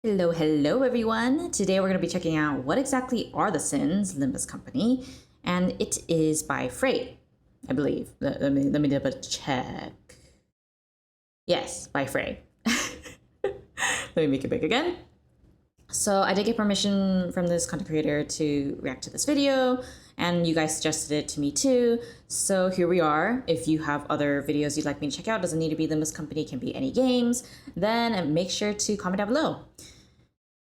Hello everyone! Today we're going to be checking out what exactly are the Sins, Limbus Company, and it is by Frey, I believe. Let me double check. Yes, by Frey. Let me make it big again. So I did get permission from this content creator to react to this video, and you guys suggested it to me too. So here we are. If you have other videos you'd like me to check out, doesn't need to be Limbus Company, can be any games, then make sure to comment down below.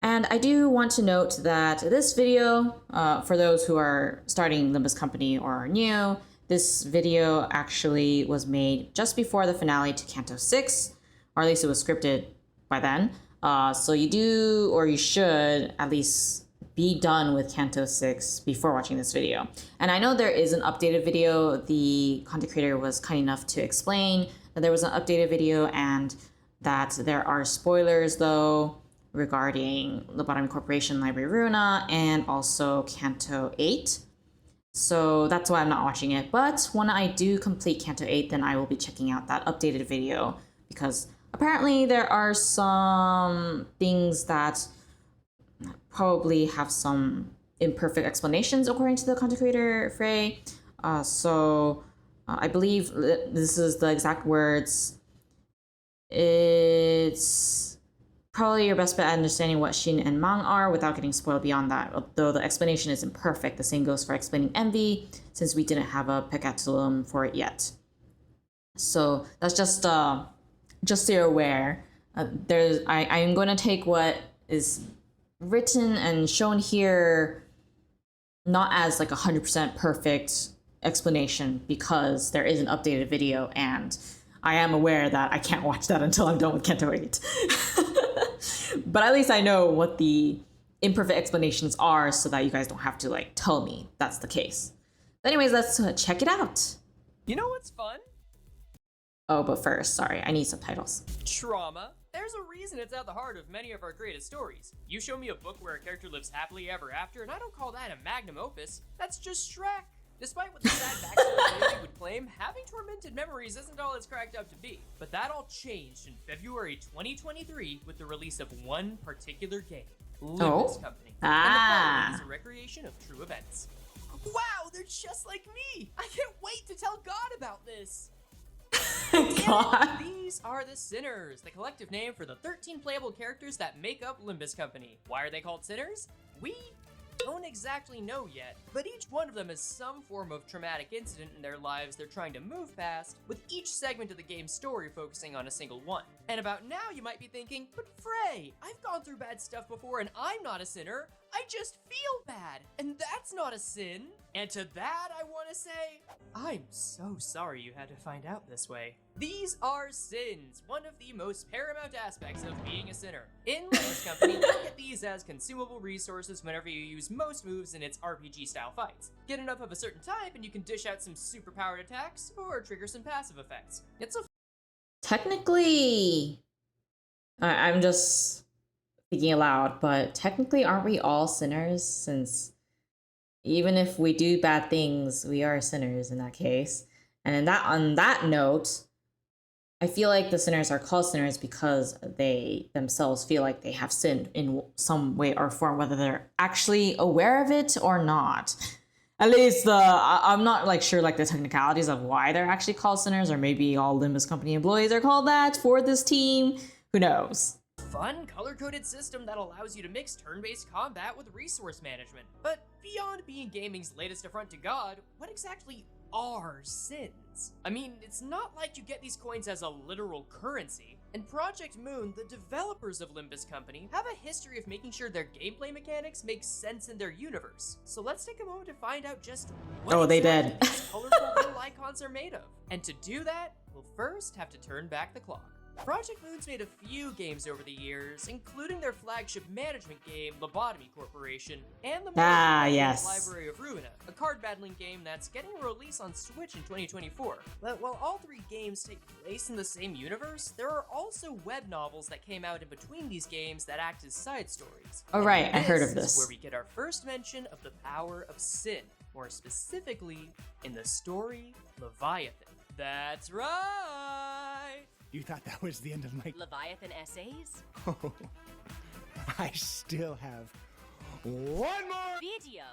And I do want to note that this video, for those who are starting Limbus Company or are new, this video actually was made just before the finale to Canto 6, or at least it was scripted by then. So you do, or you should, at least be done with Canto 6 before watching this video. And I know there is an updated video. The content creator was kind enough to explain that there was an updated video and that there are spoilers though regarding Lobotomy Corporation, Library Runa, and also Canto 8. So that's why I'm not watching it. But when I do complete Canto 8, then I will be checking out that updated video, because apparently there are some things that probably have some imperfect explanations according to the content creator, Frey. I believe this is the exact words. It's probably your best bet at understanding what Shin and Mang are without getting spoiled beyond that, though the explanation isn't perfect. The same goes for explaining Envy, since we didn't have a Pecatulum for it yet. So that's just so you're aware. I am going to take what is written and shown here not as like 100% perfect explanation, because there is an updated video and I am aware that I can't watch that until I'm done with Canto 8. But at least I know what the imperfect explanations are so that you guys don't have to like tell me that's the case. But anyways, let's check it out. You know what's fun? Oh, but first, sorry, I need subtitles. Trauma. There's a reason it's at the heart of many of our greatest stories. You show me a book where a character lives happily ever after, and I don't call that a magnum opus. That's just Shrek. Despite what the sad backstory community would claim, having tormented memories isn't all it's cracked up to be. But that all changed in February 2023 with the release of one particular game, Limbus Company. And the following is a recreation of true events. Wow, they're just like me! I can't wait to tell God about this! God. These are the Sinners, the collective name for the 13 playable characters that make up Limbus Company. Why are they called Sinners? We don't exactly know yet, but each one of them has some form of traumatic incident in their lives they're trying to move past, with each segment of the game's story focusing on a single one. And about now you might be thinking, but Frey, I've gone through bad stuff before and I'm not a sinner. I just feel bad, and that's not a sin. And to that I want to say, I'm so sorry you had to find out this way. These are sins, one of the most paramount aspects of being a sinner. In Limbus Company, look at these as consumable resources whenever you use most moves in its RPG-style fights. Get enough of a certain type and you can dish out some super-powered attacks or trigger some passive effects. It's a Technically, I'm just thinking aloud, but technically aren't we all sinners, since even if we do bad things, we are sinners in that case. And on that note, I feel like the sinners are called sinners because they themselves feel like they have sinned in some way or form, whether they're actually aware of it or not. At least I'm not like sure like the technicalities of why they're actually called sinners, or maybe all Limbus Company employees are called that for this team. Who knows? fun, color-coded system that allows you to mix turn-based combat with resource management. But beyond being gaming's latest affront to God, what exactly are sins? I mean, it's not like you get these coins as a literal currency. In Project Moon, the developers of Limbus Company have a history of making sure their gameplay mechanics make sense in their universe. So let's take a moment to find out just what they exactly did. these colorful little icons are made of. And to do that, we'll first have to turn back the clock. Project Moon's made a few games over the years, including their flagship management game, Lobotomy Corporation, and the yes. Library of Runa, a card battling game that's getting a release on Switch in 2024. But while all three games take place in the same universe, there are also web novels that came out in between these games that act as side stories. Oh, right, I heard of This this. is where we get our first mention of the power of sin, more specifically in the story Leviathan. That's right! You thought that was the end of my... Leviathan essays? Oh, I still have one more Video.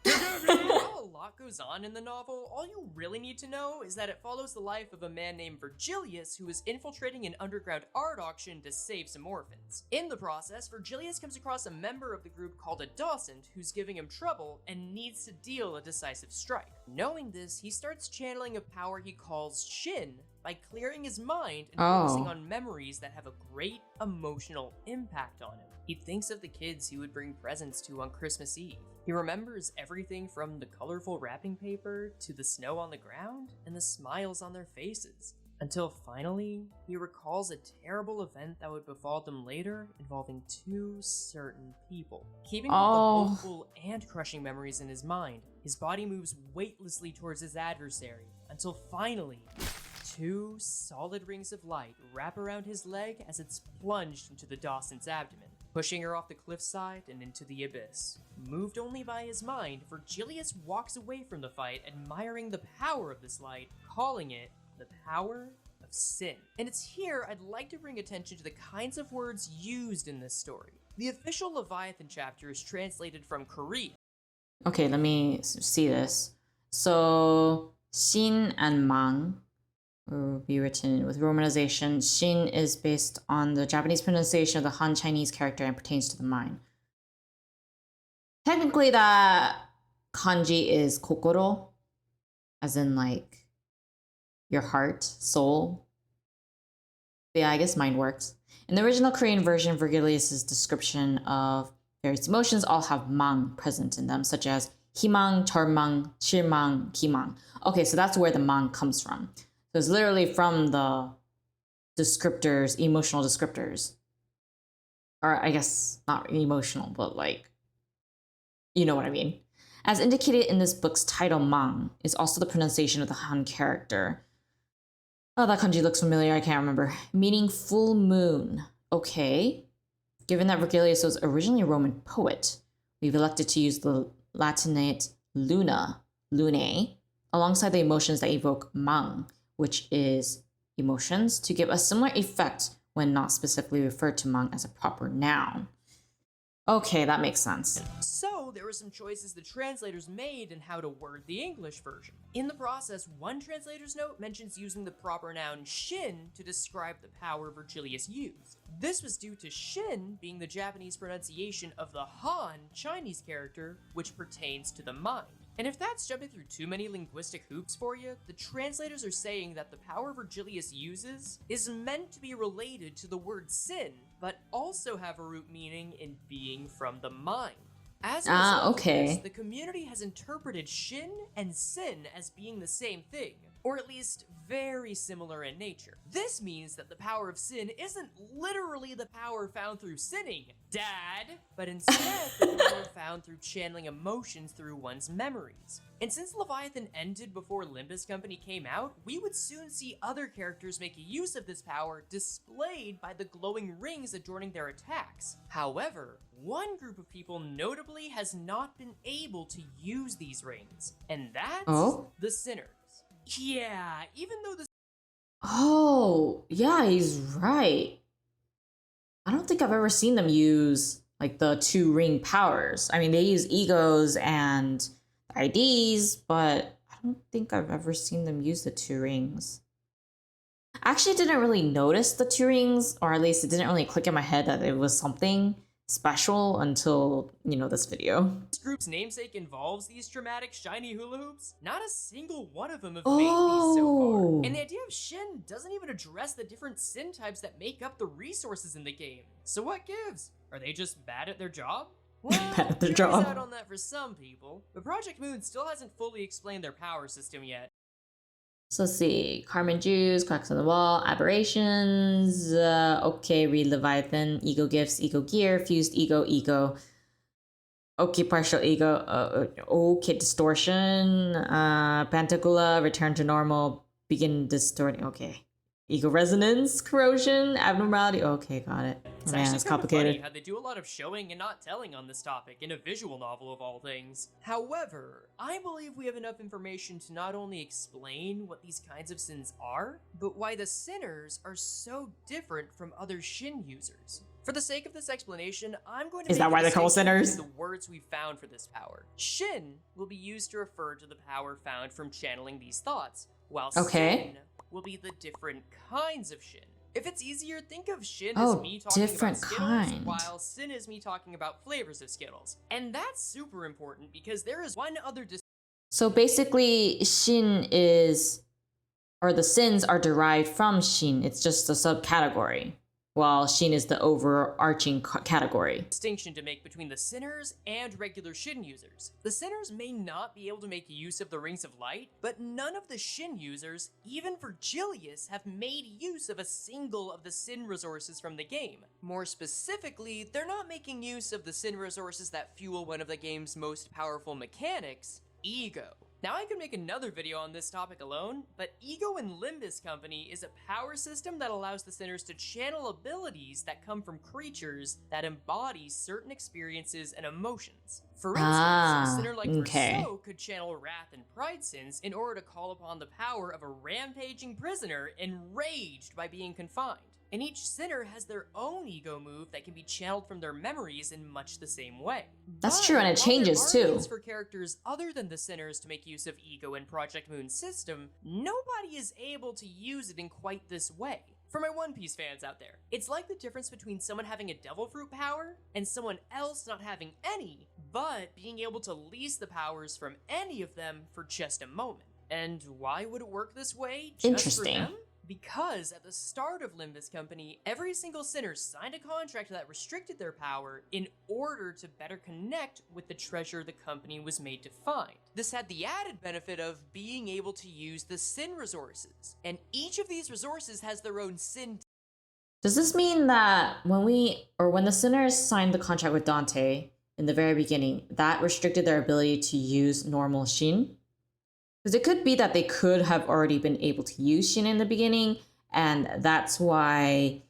While a lot goes on in the novel, all you really need to know is that it follows the life of a man named Virgilius who is infiltrating an underground art auction to save some orphans. In the process, Virgilius comes across a member of the group called a docent who's giving him trouble and needs to deal a decisive strike. Knowing this, he starts channeling a power he calls Shin by clearing his mind and focusing on memories that have a great emotional impact on him. He thinks of the kids he would bring presents to on Christmas Eve. He remembers everything from the colorful wrapping paper to the snow on the ground and the smiles on their faces. Until finally, he recalls a terrible event that would befall them later involving two certain people. Keeping both the hopeful and crushing memories in his mind, his body moves weightlessly towards his adversary until finally, two solid rings of light wrap around his leg as it's plunged into the docent's abdomen, pushing her off the cliffside and into the abyss. Moved only by his mind, Virgilius walks away from the fight, admiring the power of this light, calling it the power of sin. And it's here I'd like to bring attention to the kinds of words used in this story. The official Leviathan chapter is translated from Korean. Okay, let me see this. So, Shin and Mang will be written with romanization. Shin is based on the Japanese pronunciation of the Han Chinese character and pertains to the mind. Technically, that kanji is kokoro, as in like your heart, soul. But yeah, I guess mind works. In the original Korean version, Virgilius' description of various emotions all have mang present in them, such as himang, 절망, 실망, 기망. Okay, so that's where the mang comes from. So it's literally from the descriptors, emotional descriptors. Or I guess not emotional, but like, you know what I mean. As indicated in this book's title, mang is also the pronunciation of the Han character. Oh, that kanji looks familiar, I can't remember. Meaning full moon. Okay. Given that Virgilius was originally a Roman poet, we've elected to use the Latinate luna, lunae, alongside the emotions that evoke mang, which is emotions, to give a similar effect when not specifically referred to mang as a proper noun. Okay, that makes sense. So there were some choices the translators made in how to word the English version. In the process, one translator's note mentions using the proper noun shin to describe the power Virgilius used. This was due to shin being the Japanese pronunciation of the Han Chinese character, which pertains to the mind. And if that's jumping through too many linguistic hoops for you, the translators are saying that the power Virgilius uses is meant to be related to the word sin, but also have a root meaning in being from the mind. As a result of this, the community has interpreted shin and sin as being the same thing, or at least very similar in nature. This means that the power of sin isn't literally the power found through sinning, Dad, but instead the power found through channeling emotions through one's memories. And since Leviathan ended before Limbus Company came out, we would soon see other characters make use of this power displayed by the glowing rings adorning their attacks. However, one group of people notably has not been able to use these rings, and that's the sinners. Yeah, even though the Oh, yeah, he's right. I don't think I've ever seen them use like the two ring powers. I mean, they use egos and IDs, but I don't think I've ever seen them use the two rings. I actually didn't really notice the two rings, or at least it didn't really click in my head that it was something special until, this video. This group's namesake involves these dramatic shiny hula hoops. Not a single one of them have made these so far. And the idea of Shin doesn't even address the different sin types that make up the resources in the game. So what gives? Are they just bad at their job? Well, Bad at their jury's job. out on that for some people, but Project Moon still hasn't fully explained their power system yet. So let's see. Carmen Jews, cracks on the wall, aberrations. Okay, read Leviathan, ego gifts, ego gear, fused ego. Okay, partial ego. Okay, distortion. Pantagula, return to normal, begin distorting. Okay. Ego resonance, corrosion, abnormality. Okay, got it. It's Man, actually it's kind of complicated. funny how they do a lot of showing and not telling on this topic in a visual novel of all things. However, I believe we have enough information to not only explain what these kinds of sins are, but why the sinners are so different from other Shin users. For the sake of this explanation, I'm going to Is make that why a they're called distinction sinners? between the words we found for this power. Shin will be used to refer to the power found from channeling these thoughts, while Okay. sin will be the different kinds of Shin. If it's easier, think of Shin as Oh, me talking about different Skittles, kind. while Sin is me talking about flavors of Skittles. And that's super important because there is one other So basically, Shin is, or the sins are derived from Shin. It's just a subcategory, while Shin is the overarching category. distinction to make between the sinners and regular Shin users. The sinners may not be able to make use of the Rings of Light, but none of the Shin users, even Virgilius, have made use of a single of the Sin resources from the game. More specifically, they're not making use of the Sin resources that fuel one of the game's most powerful mechanics, Ego. Now I could make another video on this topic alone, but Ego in Limbus Company is a power system that allows the sinners to channel abilities that come from creatures that embody certain experiences and emotions. For instance, a sinner like Rousseau could channel wrath and pride sins in order to call upon the power of a rampaging prisoner enraged by being confined. And each sinner has their own ego move that can be channeled from their memories in much the same way. That's true, and it while changes there are too. means for characters other than the sinners to make use of ego in Project Moon's system, nobody is able to use it in quite this way. For my One Piece fans out there, it's like the difference between someone having a devil fruit power and someone else not having any, but being able to lease the powers from any of them for just a moment. And why would it work this way? Just Interesting. For them? Because at the start of Limbus Company, every single sinner signed a contract that restricted their power in order to better connect with the treasure the company was made to find. This had the added benefit of being able to use the sin resources, and each of these resources has their own sin. Does this mean that when the sinners signed the contract with Dante in the very beginning, that restricted their ability to use normal Shin? Because it could be that they could have already been able to use Shin in the beginning, and that's why,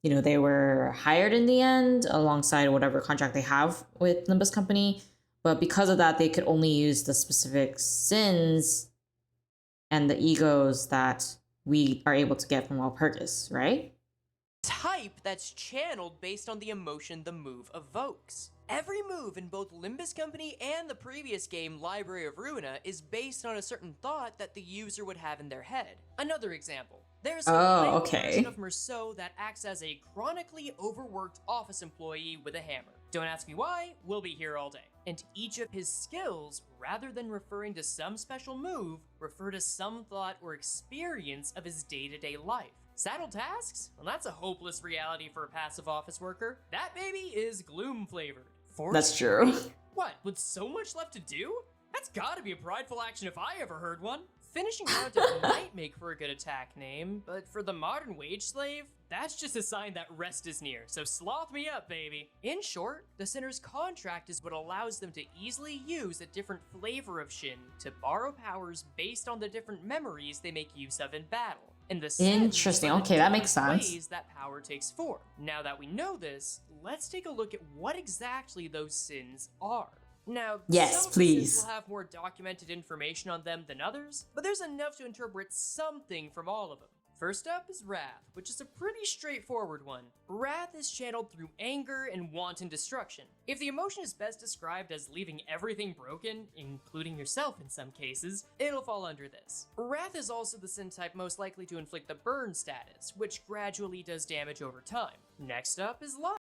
they were hired in the end alongside whatever contract they have with Limbus Company. But because of that, they could only use the specific sins and the egos that we are able to get from Walpurgis, right? Type that's channeled based on the emotion the move evokes. Every move in both Limbus Company and the previous game, Library of Ruina, is based on a certain thought that the user would have in their head. Another example. There's a light version of Merceau that acts as a chronically overworked office employee with a hammer. Don't ask me why, we'll be here all day. And each of his skills, rather than referring to some special move, refer to some thought or experience of his day-to-day life. Saddle tasks? Well, that's a hopeless reality for a passive office worker. That baby is gloom flavored. That's true. What, with so much left to do? That's gotta be a prideful action if I ever heard one. Finishing Mountain might make for a good attack name, but for the modern wage slave, that's just a sign that rest is near, so sloth me up, baby. In short, the sinner's contract is what allows them to easily use a different flavor of Shin to borrow powers based on the different memories they make use of in battle. And the Interesting. Okay, that makes sense. Ways that power takes form. Now that we know this, let's take a look at what exactly those sins are. Now, some sins will have more documented information on them than others, but there's enough to interpret something from all of them. First up is Wrath, which is a pretty straightforward one. Wrath is channeled through anger and wanton destruction. If the emotion is best described as leaving everything broken, including yourself in some cases, it'll fall under this. Wrath is also the sin type most likely to inflict the burn status, which gradually does damage over time. Next up is Lust.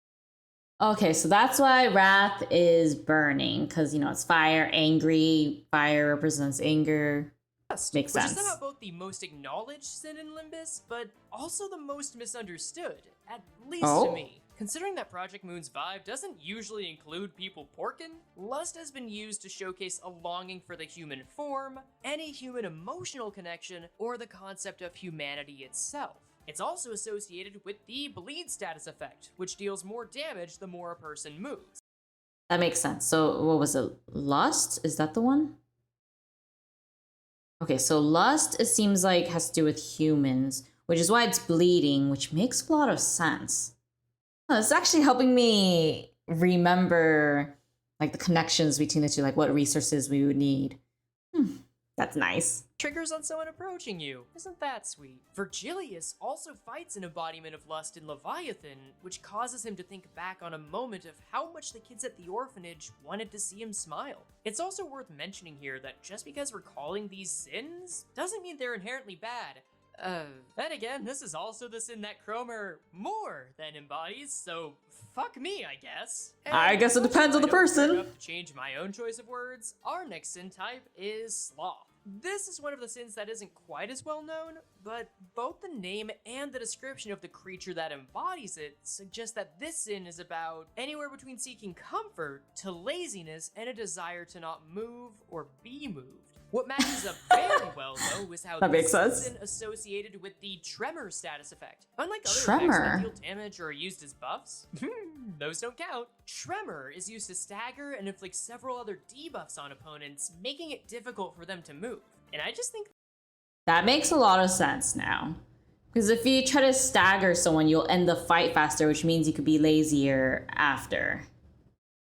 Okay, so that's why Wrath is burning, because, it's fire, angry, fire represents anger. Makes sense. Which is somehow both the most acknowledged sin in Limbus, but also the most misunderstood, at least to me. Considering that Project Moon's vibe doesn't usually include people porkin', lust has been used to showcase a longing for the human form, any human emotional connection, or the concept of humanity itself. It's also associated with the bleed status effect, which deals more damage the more a person moves. That makes sense. So what was it? Lust? Is that the one? Okay, so lust, it seems like, has to do with humans, which is why it's bleeding, which makes a lot of sense. It's actually helping me remember, the connections between the two, what resources we would need. That's nice. triggers on someone approaching you. Isn't that sweet? Virgilius also fights an embodiment of lust in Leviathan, which causes him to think back on a moment of how much the kids at the orphanage wanted to see him smile. It's also worth mentioning here that just because we're calling these sins doesn't mean they're inherently bad. Then again, this is also the sin that Cromer more than embodies, so fuck me, I guess. I guess it depends on the person. To change my own choice of words, our next sin type is sloth. This is one of the sins that isn't quite as well known, but both the name and the description of the creature that embodies it suggest that this sin is about anywhere between seeking comfort to laziness and a desire to not move or be moved. What matches up very well, though, is how that this makes sense. is associated with the tremor status effect. Unlike other Tremor? effects that deal damage or are used as buffs, those don't count. Tremor is used to stagger and inflict several other debuffs on opponents, making it difficult for them to move. And I just think That makes a lot of sense now. Because if you try to stagger someone, you'll end the fight faster, which means you could be lazier after.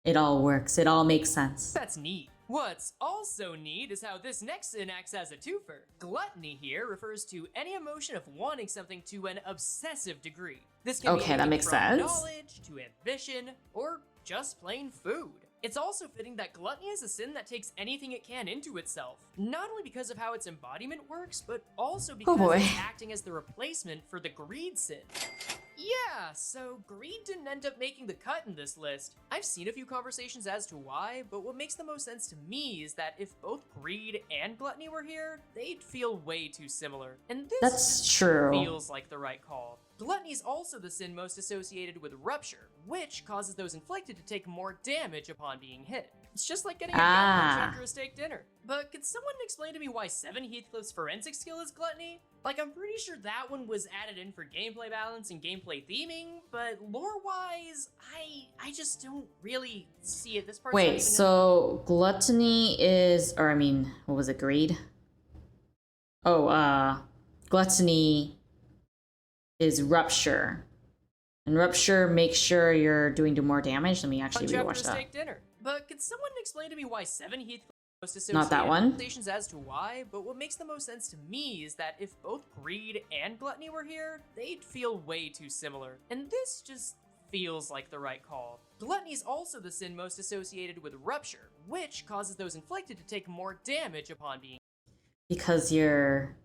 It all works. It all makes sense. that's neat. What's also neat is how this next sin acts as a twofer. Gluttony here refers to any emotion of wanting something to an obsessive degree. This can be Okay, that anything makes from sense. knowledge to ambition or just plain food. It's also fitting that gluttony is a sin that takes anything it can into itself, not only because of how its embodiment works, but also because boy. it's acting as the replacement for the greed sin. Yeah, so greed didn't end up making the cut in this list. I've seen a few conversations as to why, but what makes the most sense to me is that if both greed and gluttony were here, they'd feel way too similar. And this That's just true. feels like the right call. Gluttony is also the sin most associated with rupture, which causes those inflicted to take more damage upon being hit. It's just like getting a gut punch after a steak dinner. But could someone explain to me why 7 Heathcliff's forensic skill is gluttony? Like, I'm pretty sure that one was added in for gameplay balance and gameplay theming, but lore-wise, I just don't really see it. This part's not Wait, even so gluttony is, or I mean, what was it, greed? Oh, gluttony is rupture. And rupture makes sure you're doing more damage. Let me actually punch after a rewatch that. steak dinner. But could someone explain to me why 7 Heathcliff most associated Not that one. conversations as to why, but what makes the most sense to me is that if both greed and gluttony were here, they'd feel way too similar. And this just feels like the right call. Gluttony is also the sin most associated with rupture, which causes those inflicted to take more damage upon being Because you're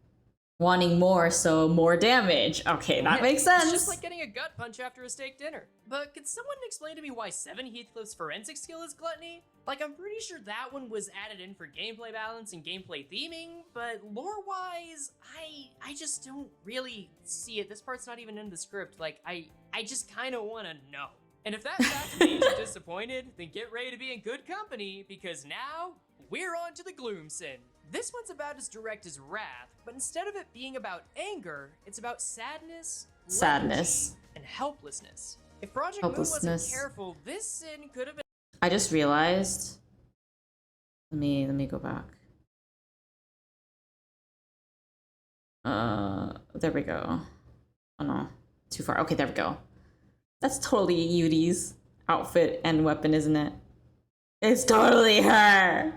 wanting more, so more damage. Okay, that makes sense. It's just like getting a gut punch after a steak dinner. But could someone explain to me why 7 Heathcliff's forensic skill is gluttony? Like, I'm pretty sure that one was added in for gameplay balance and gameplay theming, but lore-wise, I just don't really see it. This part's not even in the script. Like, I just kind of want to know. And if that fact made you disappointed, then get ready to be in good company, because now we're on to the gloom sin. This one's about as direct as wrath, but instead of it being about anger, it's about sadness, lethargy, and helplessness. If Project Moon wasn't careful, this sin could have been— I just realized. Let me go back. There we go. Oh no, too far. Okay, there we go. That's totally Yudi's outfit and weapon, isn't it? It's totally her.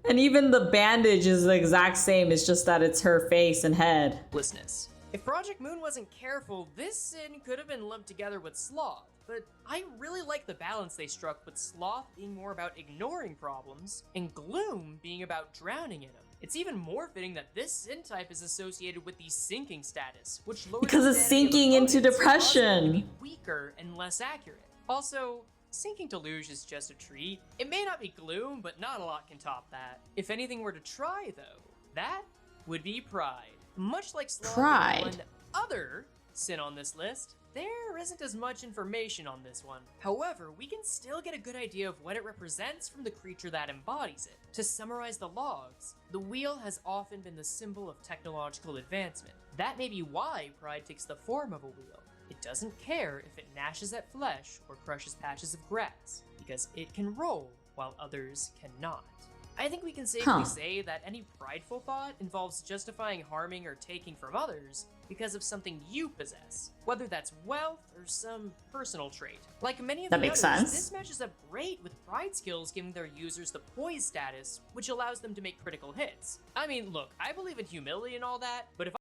And even the bandage is the exact same. It's just that it's her face and head. helplessness. If Project Moon wasn't careful, this sin could have been lumped together with sloth, but I really like the balance they struck with sloth being more about ignoring problems and gloom being about drowning in them. It's even more fitting that this sin type is associated with the sinking status, which lowers Because the it's sanity of sinking into opponents, causing them to depression. be weaker and less accurate. Also, sinking to luge is just a treat. It may not be gloom, but not a lot can top that. If anything were to try, though, that would be pride. Much like sloth, Pride. one other sin on this list, there isn't as much information on this one. However, we can still get a good idea of what it represents from the creature that embodies it. To summarize the logs, the wheel has often been the symbol of technological advancement. That may be why pride takes the form of a wheel. It doesn't care if it gnashes at flesh or crushes patches of grass, because it can roll while others cannot. I think we can safely say that any prideful thought involves justifying harming or taking from others because of something you possess, whether that's wealth or some personal trait. Like many of That the makes others, sense. this matches up great with pride skills, giving their users the poise status, which allows them to make critical hits. I mean, look, I believe in humility and all that, but if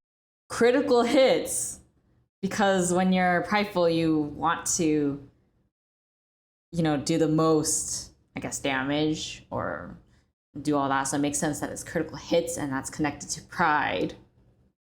Critical hits, because when you're prideful, you want to, do the most, I guess, damage or do all that. So it makes sense that it's critical hits and that's connected to pride.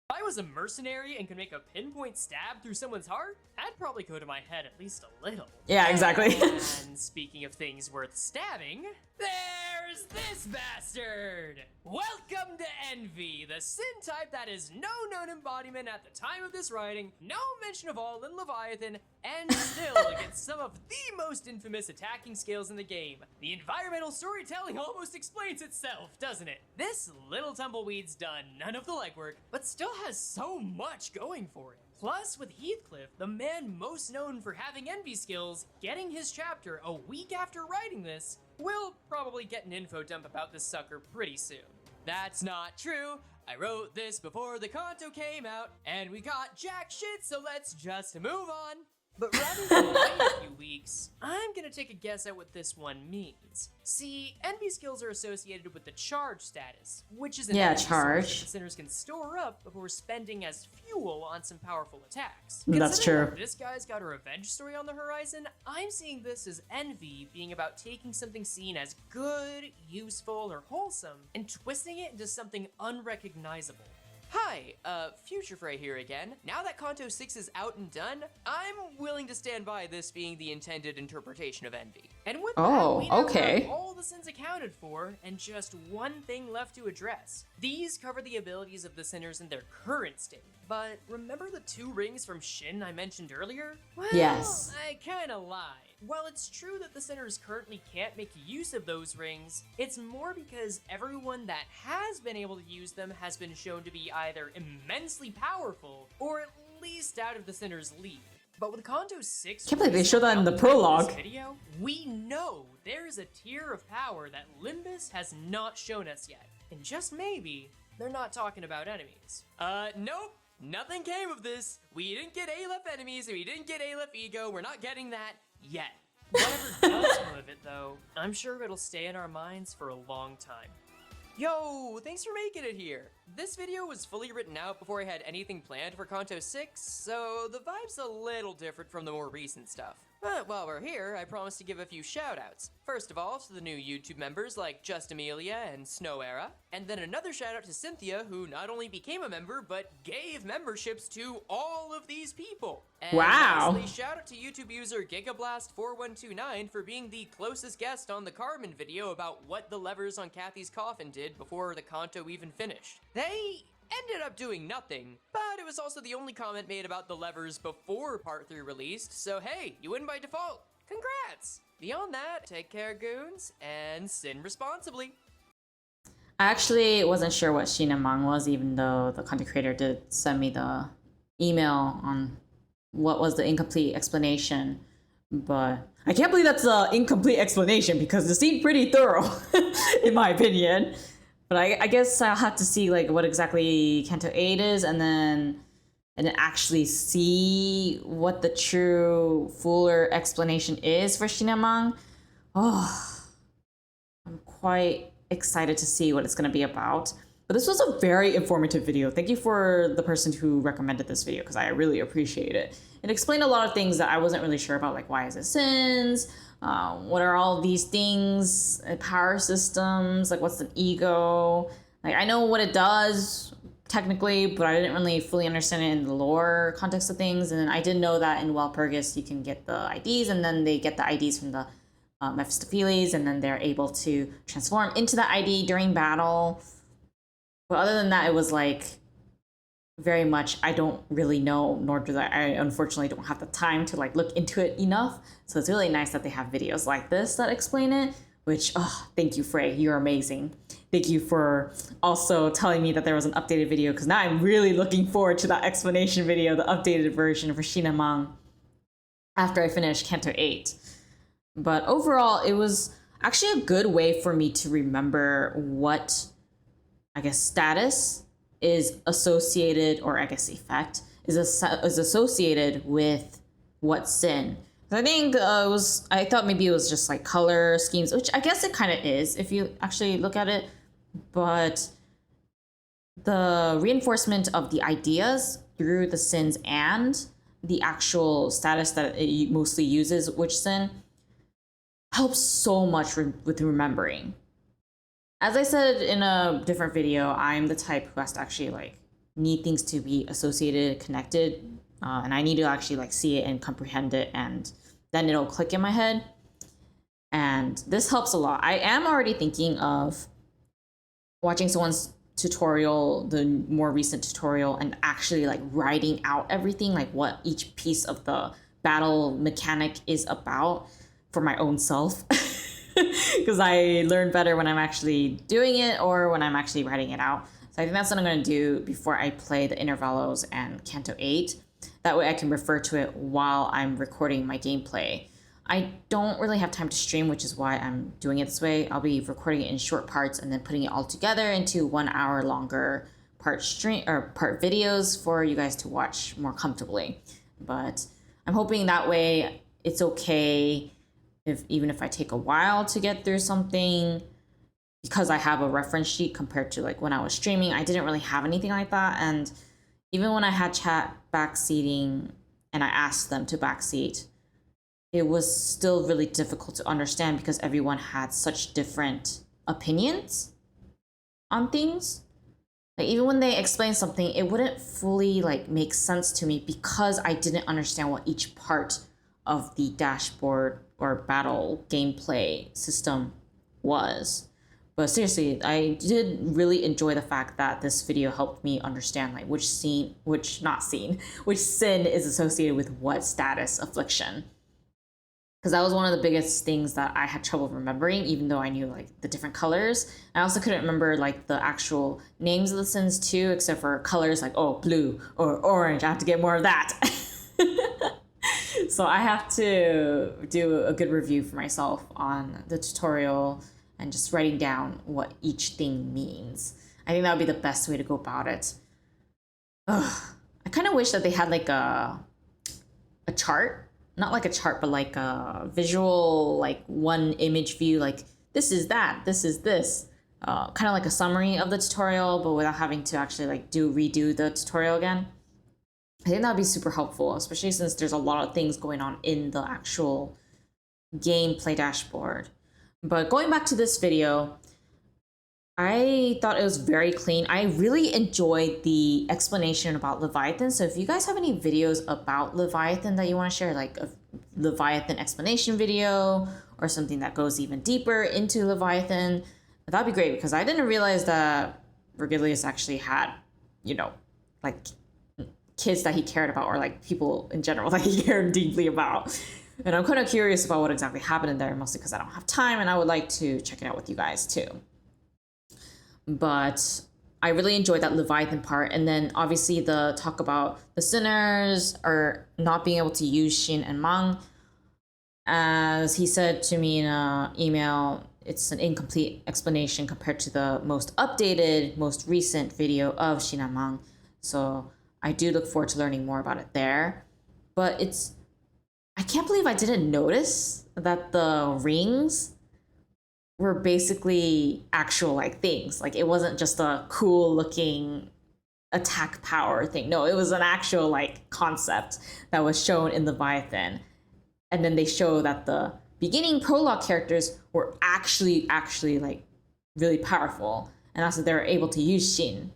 I was a mercenary and could make a pinpoint stab through someone's heart, that'd probably go to my head at least a little. Yeah, exactly. And speaking of things worth stabbing, there's this bastard! Welcome to Envy, the sin type that is no known embodiment at the time of this writing, no mention of all in Leviathan, and still gets some of the most infamous attacking skills in the game. The environmental storytelling almost explains itself, doesn't it? This little tumbleweed's done none of the legwork, but still has so much going for it. Plus, with Heathcliff, the man most known for having envy skills, getting his chapter a week after writing this, we'll probably get an info dump about this sucker pretty soon. That's not true. I wrote this before the Kanto came out, and we got jack shit, so let's just move on. But rather than wait a few weeks, I'm gonna take a guess at what this one means. See, envy skills are associated with the charge status, which is an energy charge. source that the sinners can store up before spending as fuel on some powerful attacks. That's Considering true. that this guy's got a revenge story on the horizon, I'm seeing this as envy being about taking something seen as good, useful, or wholesome, and twisting it into something unrecognizable. Hi, Future Frey here again. Now that Kanto 6 is out and done, I'm willing to stand by this being the intended interpretation of envy. And with that, we now have all the sins accounted for, and just one thing left to address. These cover the abilities of the sinners in their current state. But remember the 2 rings from Shin I mentioned earlier? Well, Yes. I kinda lied. While it's true that the sinners currently can't make use of those rings, it's more because everyone that has been able to use them has been shown to be either immensely powerful or at least out of the sinner's league. But with Kanto 6, Can't believe they showed that in the this prologue. video, we know there is a tier of power that Limbus has not shown us yet. And just maybe, they're not talking about enemies. Nope. Nothing came of this. We didn't get Aleph enemies, we didn't get Aleph ego, we're not getting that yet. Whatever does come of it, though, I'm sure it'll stay in our minds for a long time. Yo, thanks for making it here. This video was fully written out before I had anything planned for Kanto 6, so the vibe's a little different from the more recent stuff. But while we're here, I promise to give a few shoutouts. First of all, to the new YouTube members like Just Amelia and Snow Era, and then another shoutout to Cynthia, who not only became a member, but gave memberships to all of these people. And Wow. lastly, shout out to YouTube user Gigablast4129 for being the closest guest on the Carmen video about what the levers on Kathy's coffin did before the Kanto even finished. They ended up doing nothing, but it was also the only comment made about the levers before Part 3 released, so hey, you win by default. Congrats! Beyond that, take care, goons, and sin responsibly. I actually wasn't sure what Shinamang was, even though the content creator did send me the email on what was the incomplete explanation. But I can't believe that's an incomplete explanation because it seemed pretty thorough, in my opinion. But I guess I'll have to see like what exactly Kanto 8 is and then actually see what the true fuller explanation is for Shinamang. Oh, I'm quite excited to see what it's going to be about. But this was a very informative video. Thank you for the person who recommended this video because I really appreciate it. It explained a lot of things that I wasn't really sure about, like why is it sins? What are all these things, power systems, like what's an ego? Like I know what it does technically, but I didn't really fully understand it in the lore context of things. And then I did know that in Walpurgis you can get the IDs, and then they get the IDs from the Mephistopheles, and then they're able to transform into the ID during battle. But other than that, it was like very much I don't really know, nor do I unfortunately don't have the time to like look into it enough. So it's really nice that they have videos like this that explain it, which thank you, Frey, you're amazing. Thank you for also telling me that there was an updated video, because now I'm really looking forward to that explanation video, the updated version for Shinamang after I finish Kanto 8. But overall, it was, actually a good way for me to remember what, I guess, status is associated, or I guess effect is associated with what sin. I think I thought maybe it was just like color schemes, which I guess it kind of is if you actually look at it. But the reinforcement of the ideas through the sins and the actual status that it mostly uses, which sin, helps so much with remembering. As I said in a different video, I'm the type who has to actually like need things to be associated, connected, and I need to actually like see it and comprehend it, and then it'll click in my head. And this helps a lot. I am already thinking of watching someone's tutorial, the more recent tutorial, and actually like writing out everything, like what each piece of the battle mechanic is about for my own self. Because I learn better when I'm actually doing it or when I'm actually writing it out. So I think that's what I'm going to do before I play the Intervalos and Canto 8. That way I can refer to it while I'm recording my gameplay. I don't really have time to stream, which is why I'm doing it this way. I'll be recording it in short parts and then putting it all together into 1 hour longer part videos for you guys to watch more comfortably. But I'm hoping that way it's okay even if I take a while to get through something, because I have a reference sheet compared to like when I was streaming. I didn't really have anything like that. And even when I had chat backseating and I asked them to backseat, it was still really difficult to understand because everyone had such different opinions on things. Like even when they explained something, it wouldn't fully like make sense to me because I didn't understand what each part of the dashboard or battle gameplay system was. But seriously, I did really enjoy the fact that this video helped me understand like which sin is associated with what status affliction. Because that was one of the biggest things that I had trouble remembering, even though I knew like the different colors. I also couldn't remember like the actual names of the sins too, except for colors like, oh, blue or orange. I have to get more of that. So I have to do a good review for myself on the tutorial and just writing down what each thing means. I think that would be the best way to go about it. Ugh. I kind of wish that they had like a chart. Not like a chart, but like a visual, like one image view, like this is that, this is this. Kind of like a summary of the tutorial, but without having to actually like redo the tutorial again. I think that would be super helpful, especially since there's a lot of things going on in the actual gameplay dashboard. But going back to this video, I thought it was very clean. I really enjoyed the explanation about Leviathan. So if you guys have any videos about Leviathan that you want to share, like a Leviathan explanation video or something that goes even deeper into Leviathan, that'd be great, because I didn't realize that Virgilius actually had, you know, like kids that he cared about, or like people in general that he cared deeply about. And I'm kind of curious about what exactly happened in there, mostly because I don't have time and I would like to check it out with you guys too. But I really enjoyed that Leviathan part. And then obviously the talk about the sinners are not being able to use Shin and Mang. As he said to me in an email, it's an incomplete explanation compared to the most updated, most recent video of Shin and Mang. So I do look forward to learning more about it there. But I can't believe I didn't notice that the rings were basically actual like things. Like it wasn't just a cool looking attack power thing. No, it was an actual like concept that was shown in Leviathan. And then they show that the beginning prologue characters were actually like really powerful. And that's what they were able to use Shin,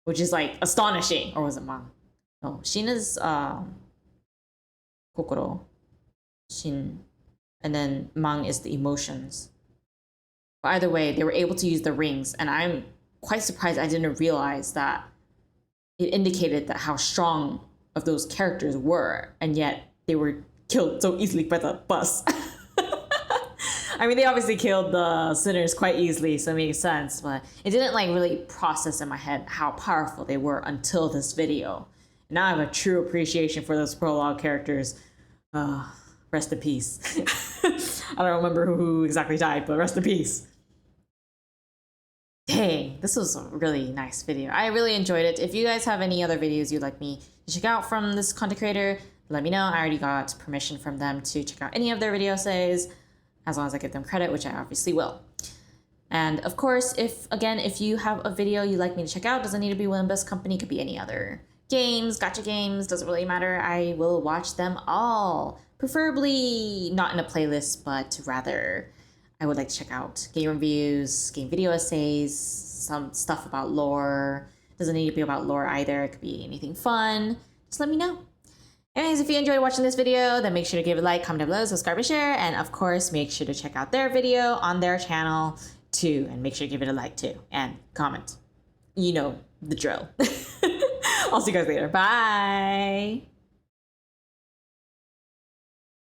which is like astonishing. Or was it Mang? No, Shin is Kokoro. Shin. And then Mang is the emotions. But either way, they were able to use the rings, and I'm quite surprised I didn't realize that it indicated that how strong of those characters were, and yet they were killed so easily by the bus. I mean, they obviously killed the sinners quite easily, so it makes sense, but it didn't like really process in my head how powerful they were until this video. And now I have a true appreciation for those prologue characters. Rest in peace. I don't remember who exactly died, but rest in peace. Dang, this was a really nice video. I really enjoyed it. If you guys have any other videos you'd like me to check out from this content creator, let me know. I already got permission from them to check out any of their video essays, as long as I give them credit, which I obviously will. And of course, if you have a video you'd like me to check out, doesn't need to be Limbus Company, could be any other games, gacha games, doesn't really matter. I will watch them all. Preferably not in a playlist, but rather I would like to check out game reviews, game video essays, some stuff about lore. Doesn't need to be about lore either. It could be anything fun. Just let me know. Anyways, if you enjoyed watching this video, then make sure to give it a like, comment down below, subscribe, and share. And of course, make sure to check out their video on their channel too. And make sure to give it a like too. And comment. You know the drill. I'll see you guys later. Bye.